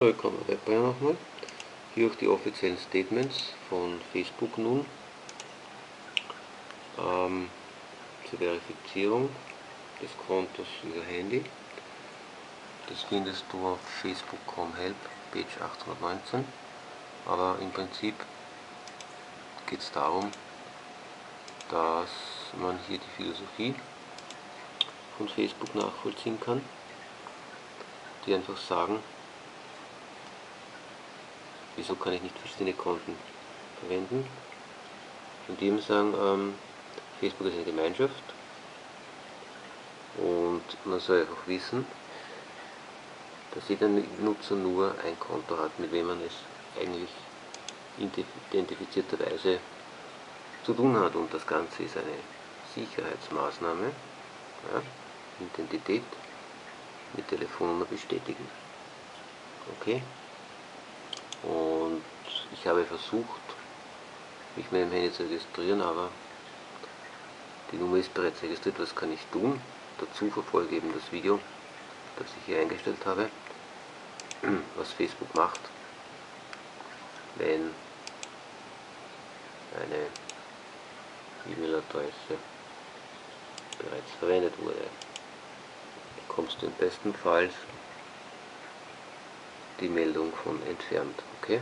Willkommen bei nochmal. Hier auch die offiziellen Statements von Facebook nun zur Verifizierung des Kontos über Handy. Das findest du auf Facebook.com Help, Page 819. Aber im Prinzip geht es darum, dass man hier die Philosophie von Facebook nachvollziehen kann, die einfach sagen, wieso kann ich nicht verschiedene Konten verwenden, und die eben sagen, Facebook ist eine Gemeinschaft und man soll einfach wissen, dass jeder Nutzer nur ein Konto hat, mit wem man es eigentlich identifizierterweise zu tun hat, und das Ganze ist eine Sicherheitsmaßnahme, ja, Identität mit Telefonnummer bestätigen. Okay? Und ich habe versucht, mich mit dem Handy zu registrieren, aber die Nummer ist bereits registriert. Was kann ich tun? Dazu verfolge eben das Video, das ich hier eingestellt habe, was Facebook macht, wenn eine E-Mail-Adresse bereits verwendet wurde. Bekommst du im besten Fall die Meldung von entfernt. Okay?